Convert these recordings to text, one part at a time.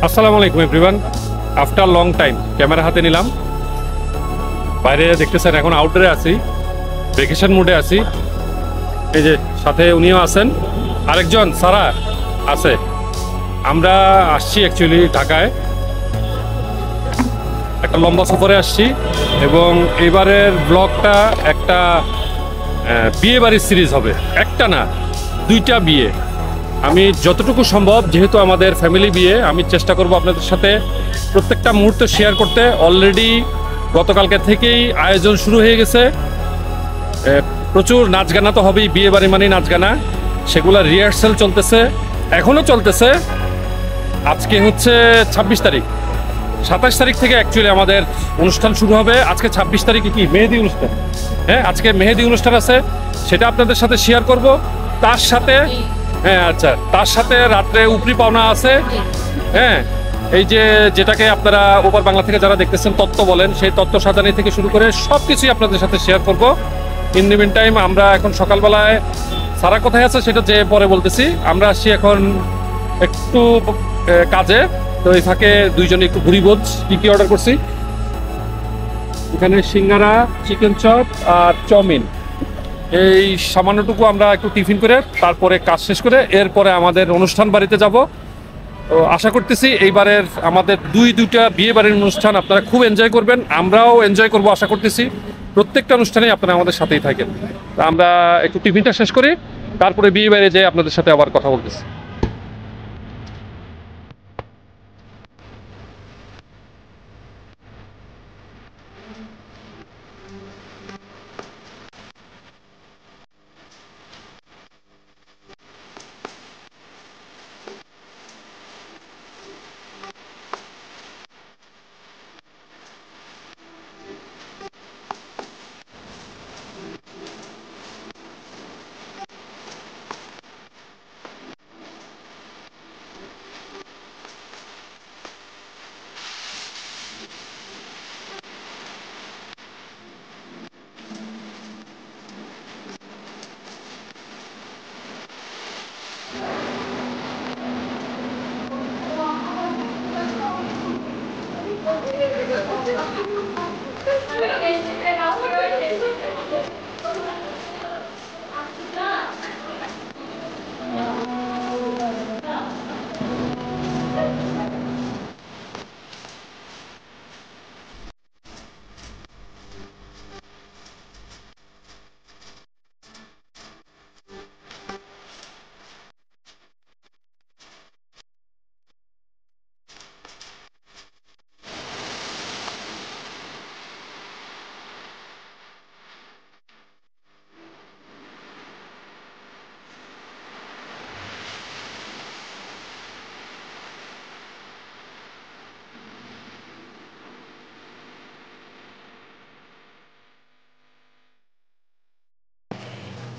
আসসালামু আলাইকুম everyone. After long time camera হাতে নিলাম। বাইরে দেখতেছেন এখন আউটডোরে আছি, ভেকেশন মুডে আছি। এই যে সাথে উনিও আছেন, আরেকজন সারা আছে। আমরা আসছি অ্যাকচুয়ালি ঢাকায়, একটা লম্বা সফরে আসছি এবং এবারের ব্লগটা একটা বিয়ে বাড়ির সিরিজ হবে। একটা না, দুইটা বিয়ে। আমি যতটুকু সম্ভব, যেহেতু আমাদের ফ্যামিলি বিয়ে, আমি চেষ্টা করব আপনাদের সাথে প্রত্যেকটা মুহূর্ত শেয়ার করতে। অলরেডি গতকালকে থেকেই আয়োজন শুরু হয়ে গেছে। প্রচুর নাচ গানা তো হবেই, বিয়ে বাড়ি মানে নাচ গানা। সেগুলা রিহার্সাল চলতেছে, এখনও চলতেছে। আজকে হচ্ছে 26 তারিখ, 27 তারিখ থেকে অ্যাকচুয়ালি আমাদের অনুষ্ঠান শুরু হবে। আজকে 26 তারিখে কি মেহেদি অনুষ্ঠান? হ্যাঁ, আজকে মেহেদি অনুষ্ঠান আছে, সেটা আপনাদের সাথে শেয়ার করব। তার সাথে হ্যাঁ আচ্ছা, তার সাথে রাত্রে উপরি পাওনা আছে। হ্যাঁ, এই যে যেটাকে আপনারা ওপার বাংলা থেকে যারা দেখতেছেন তত্ত্ব বলেন, সেই তত্ত্ব সাজানি থেকে শুরু করে সব কিছুই আপনাদের সাথে শেয়ার করব। ইন দি মিন টাইম আমরা এখন সকালবেলায়, সারা কোথায় আছে সেটা যে পরে বলতেছি। আমরা আসছি এখন একটু কাজে, তো এই ফাঁকে দুইজনে একটু ঘুরি বোঝ। কি কি অর্ডার করছি এখানে? সিঙ্গারা, চিকেন চপ আর চাউমিন। এই সামান্যটুকু আমরা একটু টিফিন করে তারপরে কাজ শেষ করে এরপরে আমাদের অনুষ্ঠান বাড়িতে যাব। তো আশা করতেছি এইবারের আমাদের দুইটা বিয়ে বাড়ির অনুষ্ঠান আপনারা খুব এনজয় করবেন, আমরাও এনজয় করব আশা করতেছি। প্রত্যেকটা অনুষ্ঠানে আপনারা আমাদের সাথেই থাকেন। তা আমরা একটু টিফিনটা শেষ করি, তারপরে বিয়ে বাড়ি যেয়ে আপনাদের সাথে আবার কথা বলতেছি।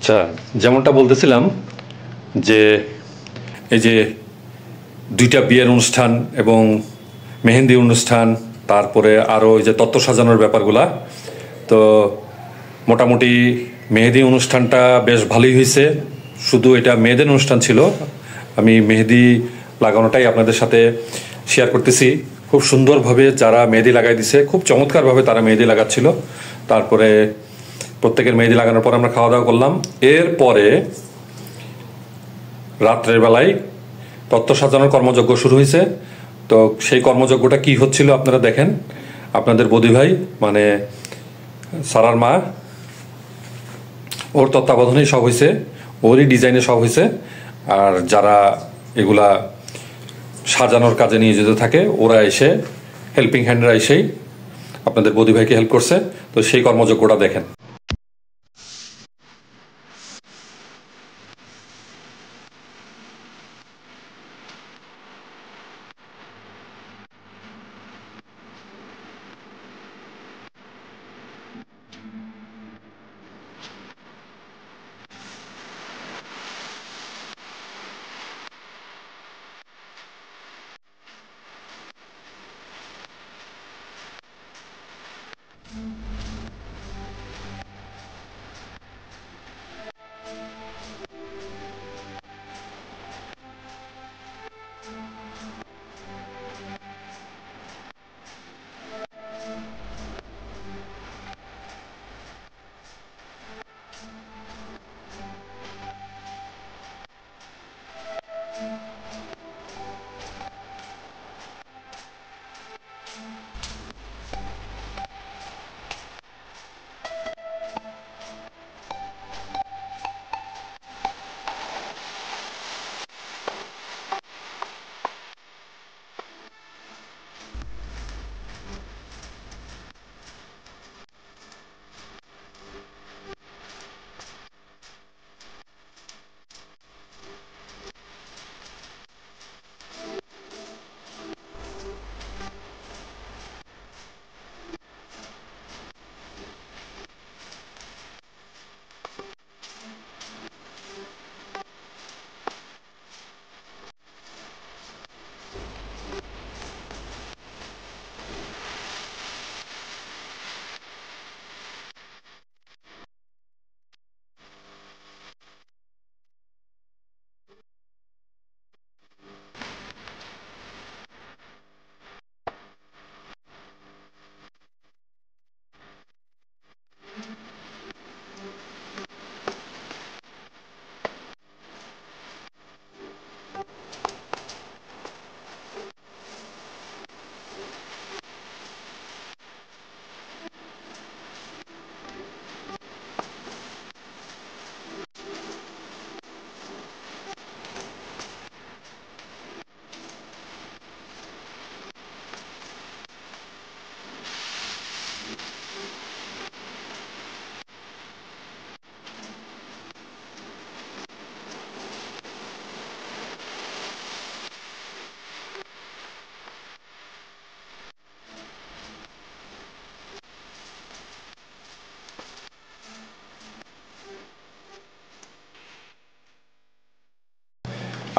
আচ্ছা, যেমনটা বলতেছিলাম যে এই যে দুইটা বিয়ের অনুষ্ঠান এবং মেহেন্দি অনুষ্ঠান, তারপরে আরও ওই যে তত্ত্ব সাজানোর ব্যাপারগুলা, তো মোটামুটি মেহেদি অনুষ্ঠানটা বেশ ভালোই হয়েছে। শুধু এটা মেয়েদের অনুষ্ঠান ছিল, আমি মেহেদি লাগানোটাই আপনাদের সাথে শেয়ার করতেছি। খুব সুন্দরভাবে যারা মেহেদি লাগাই দিছে, খুব চমৎকারভাবে তারা মেহেদি লাগাচ্ছিল। তারপরে প্রত্যেকের মেহেদি লাগানোর পর আমরা খাওয়া দাওয়া করলাম। এরপরে রাত্রের বেলায় তত্ত্ব সাজানোর কর্মযজ্ঞ শুরু হয়েছে। তো সেই কর্মযজ্ঞটা কি হচ্ছিল আপনারা দেখেন। আপনাদের বদি ভাই মানে সারার মা, ওর তত্ত্বাবধানেই সব হয়েছে, ওরই ডিজাইনে সব হয়েছে। আর যারা এগুলা সাজানোর কাজে নিয়োজিত থাকে ওরা এসে, হেল্পিং হ্যান্ডরা এসেই আপনাদের বদি ভাইকে হেল্প করছে। তো সেই কর্মযজ্ঞটা দেখেন।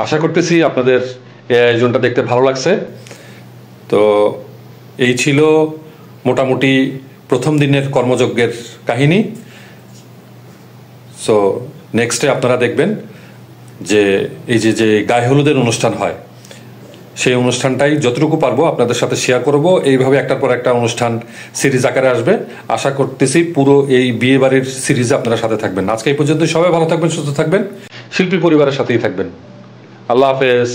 আশা করতেছি আপনাদের এই আয়োজনটা দেখতে ভালো লাগছে। তো এই ছিল মোটামুটি প্রথম দিনের কর্মযজ্ঞের কাহিনী। সো নেক্সটে আপনারা দেখবেন যে এই যে গায়ে হলুদের অনুষ্ঠান হয়, সেই অনুষ্ঠানটাই যতটুকু পারবো আপনাদের সাথে শেয়ার করব। এইভাবে একটার পর একটা অনুষ্ঠান সিরিজ আকারে আসবে। আশা করতেছি পুরো এই বিয়ে বাড়ির সিরিজে আপনারা সাথে থাকবেন। আজকে এই পর্যন্ত, সবাই ভালো থাকবেন, সুস্থ থাকবেন, শিল্পী পরিবারের সাথেই থাকবেন। আল্লাহ হাফেজ।